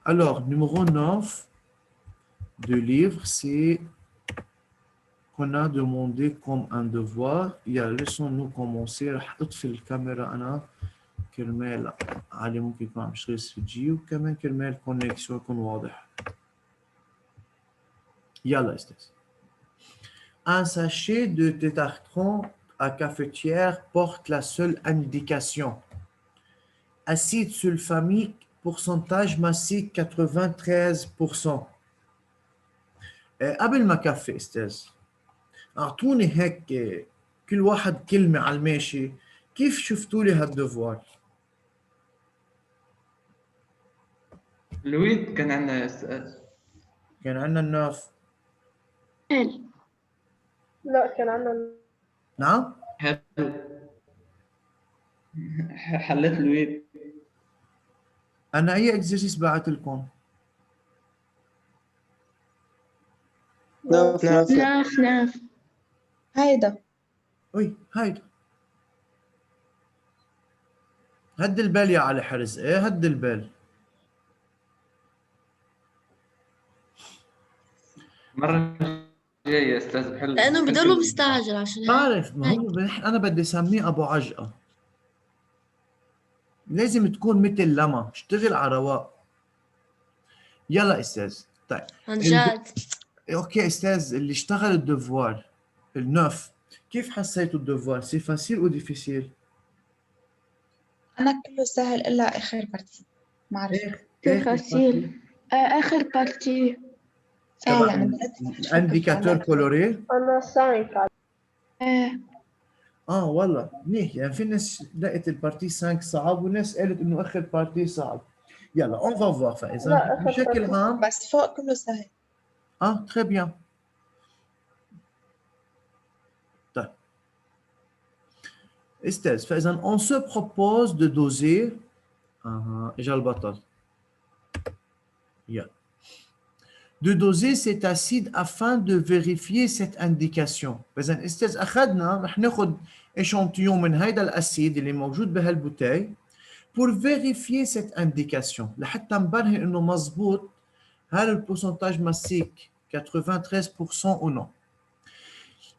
Alors, numéro 9 de livre, c'est qu'on a demandé comme un devoir. Laissons-nous commencer. رح أطفي الكاميرا أنا كرمال علي ممكن يكون عم يشتغل 3G وكمان كرمال الكونكسيون يكون واضح. يلا أستاذ. Un sachet de tétartron à cafetière porte la seule indication. Acide sulfamique, pourcentage massique 93%. قبل ما كفي أستاذ، أعطوني هيك كل واحد كلمة على الماشي، كيف شفتوا لي هالدفوار؟ لويد كان عندنا سؤال. كان عندنا الناف. لا كان عندنا. نعم؟ حلو. حلت لويد. أنا أي إكزرسيس بعت لكم؟ ناف هيدا. أي هيدا. هد البال يا علي حرز، إيه هد البال. مرة جاية أستاذ بحل. لأنه بضله مستعجل عشان هيك. بعرف، ما هو أنا بدي أسميه أبو عجقة. لازم تكون مثل لما، اشتغل على رواق. يلا أستاذ. طيب. عن جد. أوكي أستاذ، اللي اشتغل الدفوار النوف، كيف حسيتوا الدفوار؟ سي فاسيل أو ديفيسيل؟ أنا كله سهل إلا آخر بارتي، ما أعرف. سي فاسيل. آخر بارتي يعني الانديكاتور كولوري. أنا 5. والله منيح، يعني في ناس لقت البارتي 5 صعب وناس قالت انه اخر بارتي صعب. يلا اون فا فوار. فاذا بشكل عام بس فوق كله سهل. تري بيان. طيب استاذ، فاذا on se propose de doser اجا البطل. de doser cet acide afin de vérifier cette indication. فاذا استاذ اخذنا رح ناخذ échantillon من هيدا الاسيد اللي موجود بهالبوتاي pour vérifier cette indication لحتى نبرهن انه مزبوط هل البورسنتاج massique 93% ou non.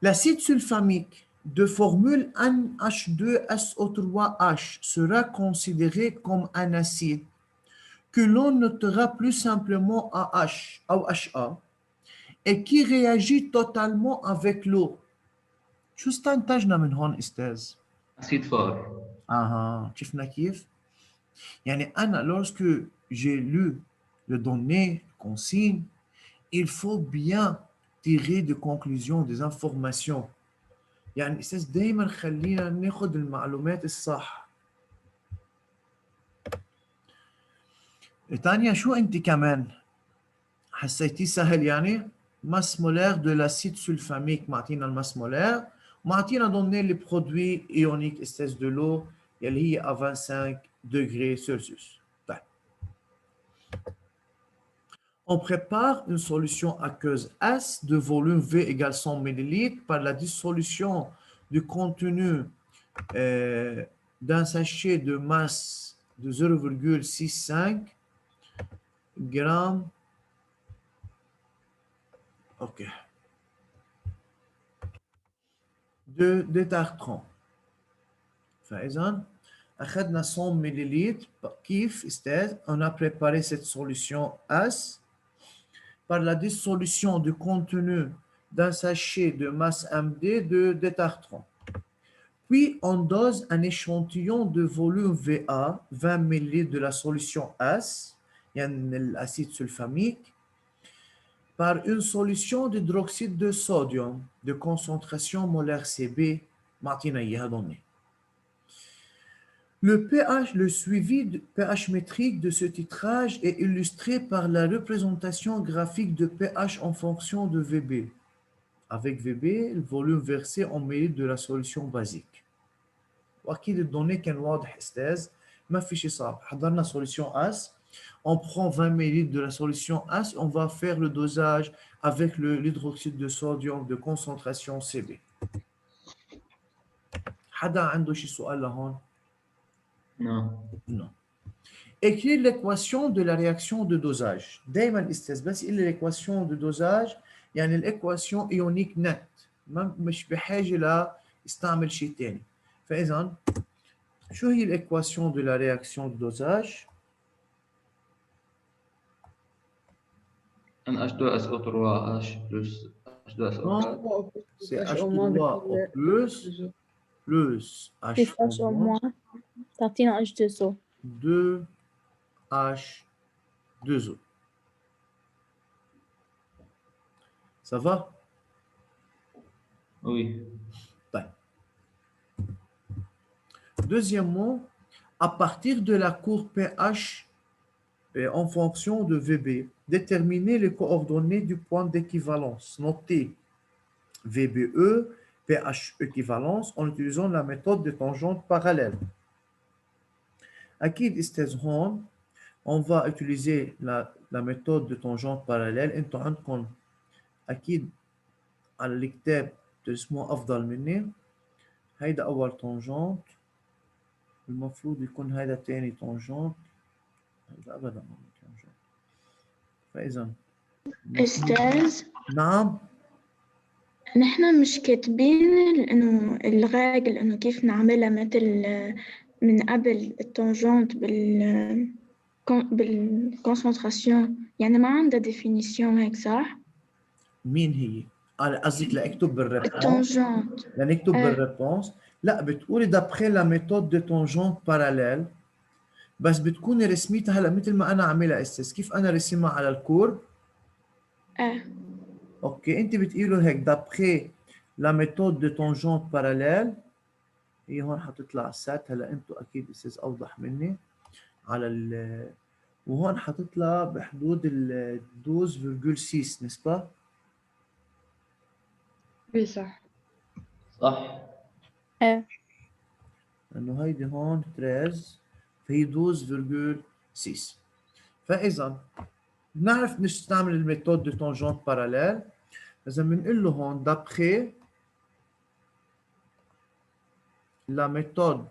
L'acide sulfamique de formule NH2SO3H sera considéré comme un acide que l'on notera plus simplement AH ou HA et qui réagit totalement avec l'eau. شو استنتجنا من هون استاذ؟ أسيد فور. شفنا كيف؟ يعني أنا lorsque j'ai lu le données, le consigne, il faut bien tirer des conclusions, des informations. يعني أستاذ دايما خلينا ناخذ المعلومات الصح. تانيا شو أنت كمان؟ حسيتي سهل يعني؟ masse molaire de l'acide sulfamique معطينا الماس مولار ومعطينا donné les produits ioniques استاذ de l'eau اللي هي à 25 degrés Celsius. طيب. On prépare une solution aqueuse S de volume V égale 100 ml par la dissolution du contenu d'un sachet de masse de 0,65 grammes. OK. de tartron. فإذا أخذنا 100 ملل. كيف استاذ؟ On a préparé cette solution S par la dissolution du contenu d'un sachet de masse MD de tartron. Puis on dose un échantillon de volume VA, 20 ml de la solution S, يعني l'acide sulfamique, par une solution d'hydroxyde de sodium de concentration molaire CB, معطينا إياها donnée. Le pH, le suivi de pH métrique de ce titrage est illustré par la représentation graphique de pH en fonction de VB. Avec VB, le volume versé en millilitres de la solution basique. واكيد الدوني كان واضح استاذ، ما في شيء صعب. حضرنا solution S, on prend 20 ml de la solution S, on va faire le dosage avec l'hydroxyde de sodium de concentration CB. حدا عنده شي سؤال لهون؟ Non. Non. écrire l'équation de la réaction de dosage. دايما الاستاذ بس يقول لي l'équation de dosage يعني l'équation ionique net، مش بحاجه لا يستعمل شيء ثاني. فاذا شو هي l'équation de la réaction de dosage؟ NH2SO3 H plus H2SO4. Non, c'est H3O plus كيف H H au moins تعطينا H2O 2H2O. Ça va? Oui. طيب. Deuxièmement, à partir de la courbe pH en fonction de VB, déterminer les coordonnées du point d'équivalence. Notez VBE, pH équivalence en utilisant la méthode de tangente parallèle. أكيد أستاذ هون on va utiliser la méthode de tangente parallèle. انتوا عندكم أكيد على الكتاب ترسموه أفضل مني. هيدا أول تانجنت، المفروض يكون هيدا تاني تانجنت، هيدا أبدا ما هو تانجنت. فإذا أستاذ نعم نحن مش كاتبين إنه الراجل إنه كيف نعملها مثل من قبل التانجنت بالكونسنتراسيون، يعني ما عندها ديفينيسيون هيك صح؟ مين هي؟ أنا قصدك لأكتب بالريبونس، التانجنت لنكتب بالريبونس. لا بتقولي d'après la méthode de tangente parallèle، بس بتكوني رسميتها هلا مثل ما أنا عاملها أستاذ. كيف أنا رسمها على الكور؟ اوكي انت بتقولوا هيك d'après la méthode de tangente parallèle. هي هون حتطلع سات. هلا انتم اكيد استاذ اوضح مني على وهون حتطلع بحدود ال 12.6 n'est-ce pas؟ Oui صح. صح. ايه لانه هيدي هون 13 فهي 12.6. فاذا بنعرف نستعمل الميثود دو تانجنت باراليل. اذا بنقول له هون d'après la méthode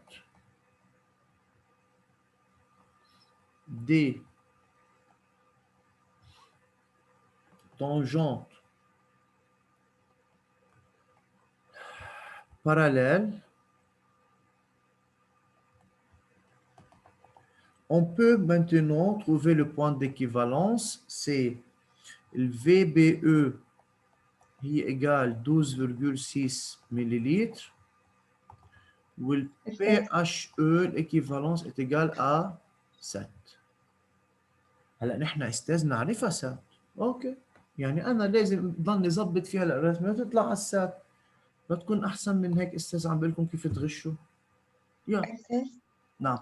des tangentes parallèles, on peut maintenant trouver le point d'équivalence. C'est le VBE qui est égal 12,6 millilitres. Ou le PHE, l'équivalence est égal à 7. هلا نحن استاذ نعرفها 7. اوكي يعني انا لازم ضلني اظبط فيها الرسمه تطلع على السات. بتكون احسن من هيك استاذ عم بقول لكم كيف تغشوا. يلا أساس نعم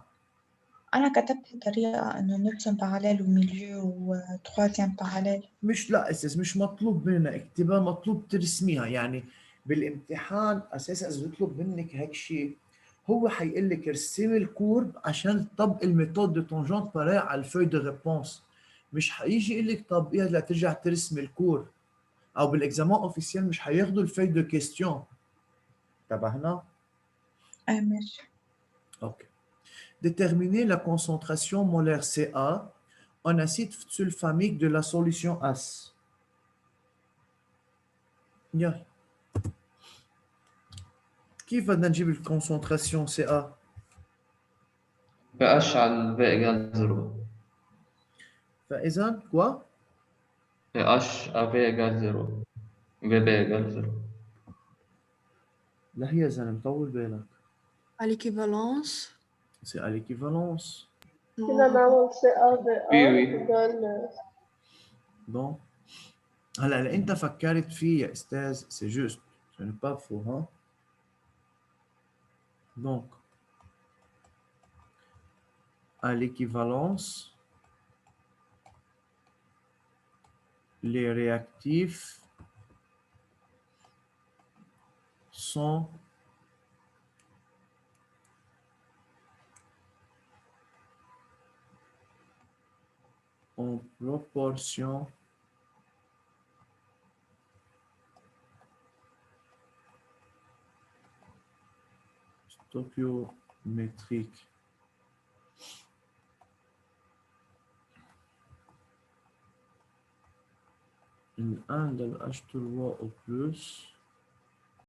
أنا كتبت طريقة إنه نرسم باراليل وميليو وتروازيام باراليل. مش لا استاذ مش مطلوب مننا اكتبها، مطلوب ترسميها. يعني بالامتحان اساسا اذا بيطلب منك هيك شيء هو حيقول لك ارسمي الكورب عشان تطبق الميثود دو تونجونت باري على الفوي دو ريبونس. مش حيجي يقول لك طبقيها لترجع ترسمي الكور. او بالاكزامان اوفيسيال مش حياخذوا الفوي دو كيستيون. انتبهنا؟ ماشي. Ok. Déterminer la concentration molaire Ca en acide sulfamique de la solution AS. يلا. كيف بدنا نجيب الكونسنتراسيون Ca؟ pH على الV égale 0. فإذا quoi؟ pH à V égale 0. VB égale 0. لا هي زلمة طول بالك. À l'équivalence. C'est à l'équivalence. كنا نعمل CA Oui, oui. égal Donc, هلا انت فكرت فيه يا استاذ c'est juste. Ce n'est pas faux, hein? Donc, à l'équivalence, les réactifs sont en proportion stoichiométrique ال 1 ضل H3 au plus